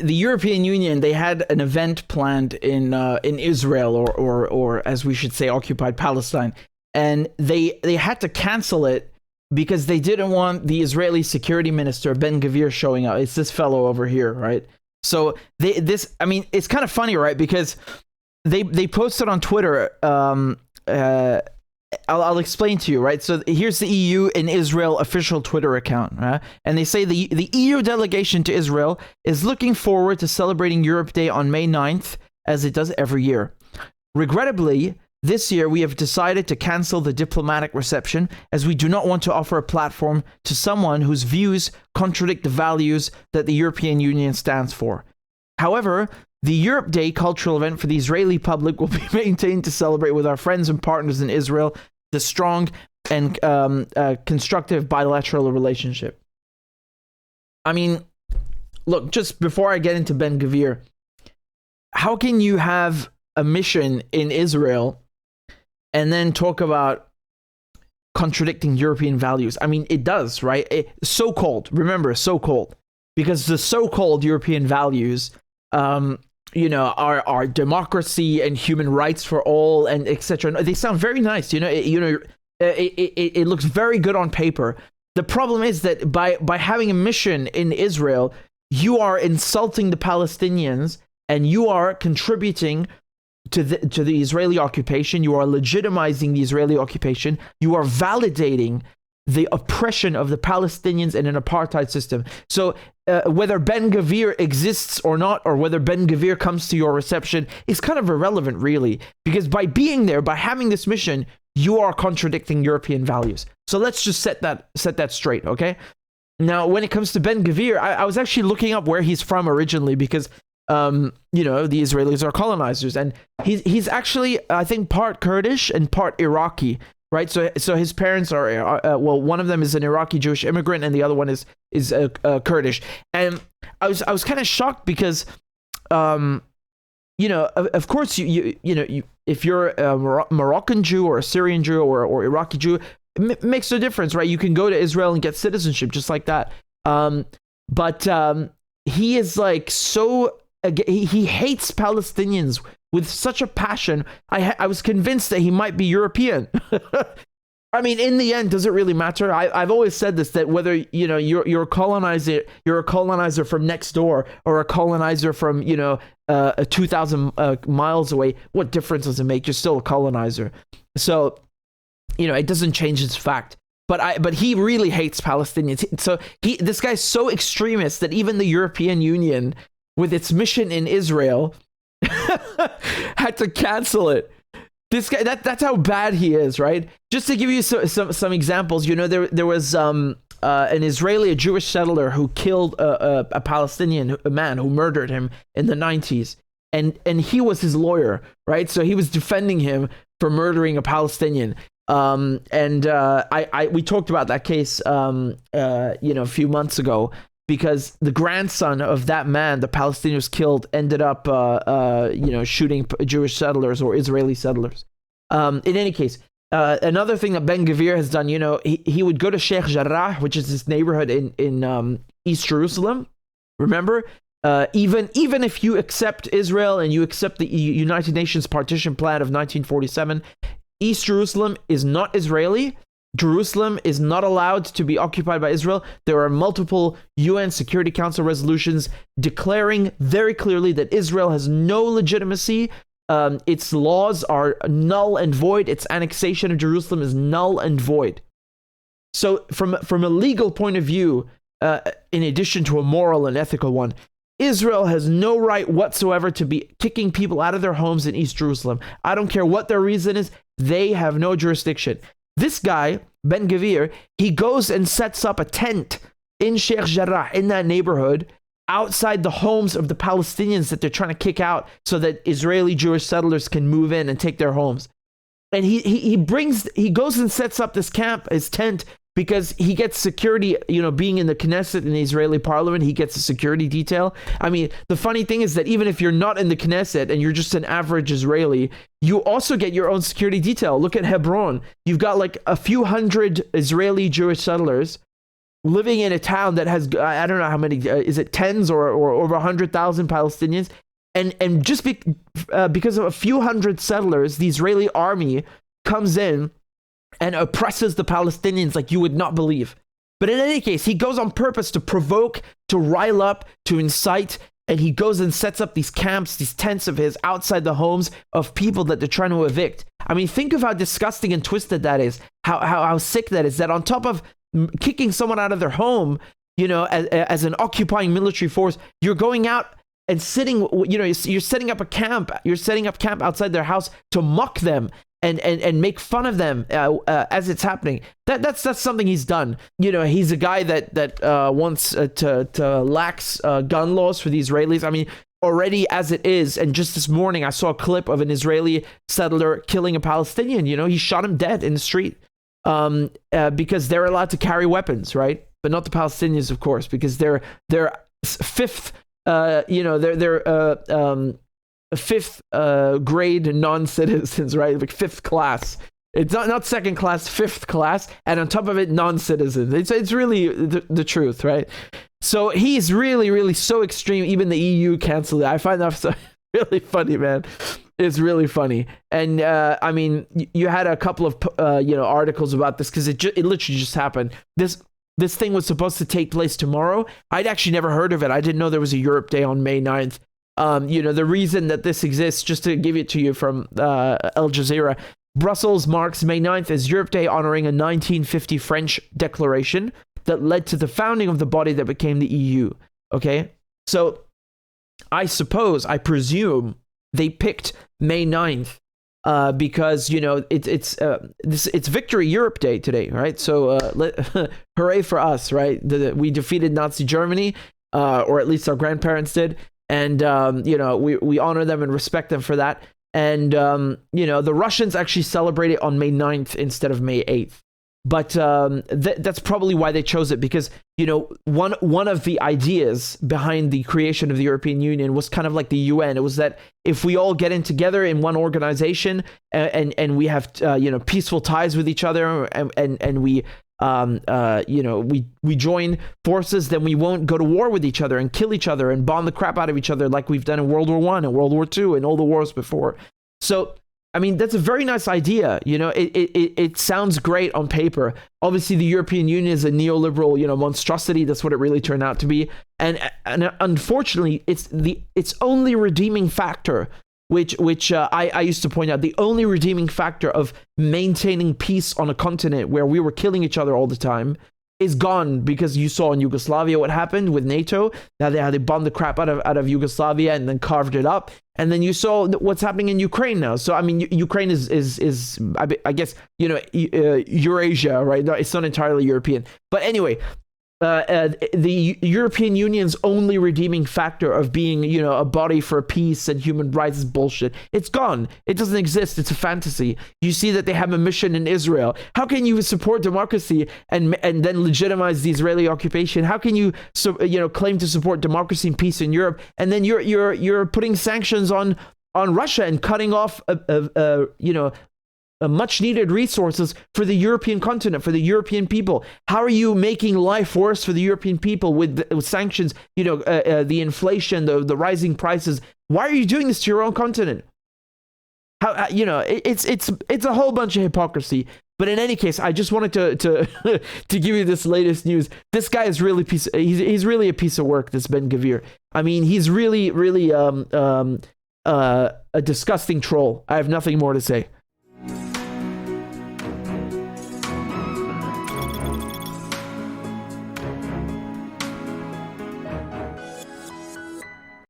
the European Union, they had an event planned in Israel, or as we should say, occupied Palestine, and they had to cancel it because they didn't want the Israeli security minister Ben-Gvir showing up. It's this fellow over here, right? So it's kind of funny, right? Because they posted on Twitter. I'll explain to you, right? So here's the EU and Israel official Twitter account, right? And they say the EU delegation to Israel is looking forward to celebrating Europe Day on May 9th, as it does every year. Regrettably, this year we have decided to cancel the diplomatic reception, as we do not want to offer a platform to someone whose views contradict the values that the European Union stands for. However, the Europe Day cultural event for the Israeli public will be maintained to celebrate with our friends and partners in Israel the strong and constructive bilateral relationship. I mean, look, just before I get into Ben-Gvir, how can you have a mission in Israel and then talk about contradicting European values? I mean, it does, right? So-called, remember, so-called. Because the so-called European values are democracy and human rights for all and etc. They sound very nice, it looks very good on paper. The problem is that by having a mission in Israel, you are insulting the Palestinians and you are contributing to the Israeli occupation. You are legitimizing the Israeli occupation. You are validating the oppression of the Palestinians in an apartheid system. So whether Ben-Gvir exists or not, or whether Ben-Gvir comes to your reception, is kind of irrelevant, really, because by being there, by having this mission, you are contradicting European values. So let's just set that straight, okay? Now, when it comes to Ben-Gvir, I was actually looking up where he's from originally, because the Israelis are colonizers, and he's actually, I think, part Kurdish and part Iraqi. Right, so his parents are one of them is an Iraqi Jewish immigrant, and the other one is Kurdish. And I was kind of shocked because, of course you if you're a Moroccan Jew or a Syrian Jew or Iraqi Jew, it makes no difference, right? You can go to Israel and get citizenship just like that. But he is like so he hates Palestinians with such a passion. I was convinced that he might be European. I mean, in the end, does it really matter? I've always said this, that whether you're a colonizer from next door or a colonizer from 2,000 miles away, what difference does it make? You're still a colonizer. So it doesn't change its fact. But he really hates Palestinians. So this guy's so extremist that even the European Union, with its mission in Israel, had to cancel it. This guy, that's how bad he is, right? Just to give you some examples, there was an Israeli, a Jewish settler who killed a Palestinian man who murdered him in the 90s, and he was his lawyer, right? So he was defending him for murdering a Palestinian. We talked about that case, a few months ago, because the grandson of that man the Palestinians killed ended up, shooting Jewish settlers or Israeli settlers. In any case, another thing that Ben-Gvir has done, he would go to Sheikh Jarrah, which is this neighborhood in East Jerusalem. Remember, even if you accept Israel and you accept the United Nations partition plan of 1947, East Jerusalem is not Israeli. Jerusalem is not allowed to be occupied by Israel. There are multiple UN Security Council resolutions declaring very clearly that Israel has no legitimacy. Its laws are null and void. Its annexation of Jerusalem is null and void. So from a legal point of view, in addition to a moral and ethical one, Israel has no right whatsoever to be kicking people out of their homes in East Jerusalem. I don't care what their reason is. They have no jurisdiction. This guy, Ben-Gvir, he goes and sets up a tent in Sheikh Jarrah, in that neighborhood, outside the homes of the Palestinians that they're trying to kick out so that Israeli Jewish settlers can move in and take their homes. And he goes and sets up this camp, his tent, because he gets security, being in the Knesset in the Israeli parliament, he gets a security detail. I mean, the funny thing is that even if you're not in the Knesset and you're just an average Israeli, you also get your own security detail. Look at Hebron. You've got like a few hundred Israeli Jewish settlers living in a town that has, I don't know how many, is it tens or over 100,000 Palestinians? And just because of a few hundred settlers, the Israeli army comes in and oppresses the Palestinians like you would not believe. But in any case, he goes on purpose to provoke, to rile up, to incite, and he goes and sets up these camps, these tents of his outside the homes of people that they're trying to evict. I mean, think of how disgusting and twisted that is, how sick that is, that on top of kicking someone out of their home, you know, as an occupying military force, you're going out and sitting, you know, you're setting up a camp. You're setting up camp outside their house to mock them and make fun of them as it's happening. That's something he's done. You know, he's a guy that wants to lax gun laws for the Israelis. I mean, already as it is, and just this morning I saw a clip of an Israeli settler killing a Palestinian. You know, he shot him dead in the street because they're allowed to carry weapons, right? But not the Palestinians, of course, because they're fifth. They're fifth grade non-citizens, right? Like fifth class. It's not second class, fifth class, and on top of it, non-citizens. It's really the truth, right? So he's really, really so extreme. Even the EU canceled it. I find that so really funny, man. It's really funny. And I mean, you had a couple of articles about this because it literally just happened. This thing was supposed to take place tomorrow. I'd actually never heard of it. I didn't know there was a Europe Day on May 9th. The reason that this exists, just to give it to you from Al Jazeera, Brussels marks May 9th as Europe Day, honoring a 1950 French declaration that led to the founding of the body that became the EU. Okay? So I presume they picked May 9th because, you know, it's Victory Europe Day today, right? So hooray for us, right? We defeated Nazi Germany, or at least our grandparents did. And, we honor them and respect them for that. And, the Russians actually celebrate it on May 9th instead of May 8th. But that's probably why they chose it, because, you know, one of the ideas behind the creation of the European Union was kind of like the UN. It was that if we all get in together in one organization and we have, peaceful ties with each other and we join forces, then we won't go to war with each other and kill each other and bomb the crap out of each other like we've done in World War I and World War II and all the wars before. So, I mean, that's a very nice idea. You know, it sounds great on paper. Obviously, the European Union is a neoliberal, monstrosity. That's what it really turned out to be. And unfortunately, its only redeeming factor, which I used to point out, the only redeeming factor of maintaining peace on a continent where we were killing each other all the time, is gone, because you saw in Yugoslavia what happened with NATO. Now they bombed the crap out of Yugoslavia and then carved it up. And then you saw what's happening in Ukraine now. So I mean, Ukraine is I guess Eurasia, right? It's not entirely European, but anyway. The European Union's only redeeming factor of being, a body for peace and human rights is bullshit. It's gone. It doesn't exist. It's a fantasy. You see that they have a mission in Israel. How can you support democracy and then legitimize the Israeli occupation? How can you claim to support democracy and peace in Europe, and then you're putting sanctions on Russia and cutting off much needed resources for the European continent, for the European people? How are you making life worse for the European people with sanctions, the inflation, the rising prices? Why are you doing this to your own continent? It's a whole bunch of hypocrisy. But in any case, I just wanted to to give you this latest news. This guy is really he's really a piece of work, this Ben-Gvir. I mean, he's really a disgusting troll. I have nothing more to say.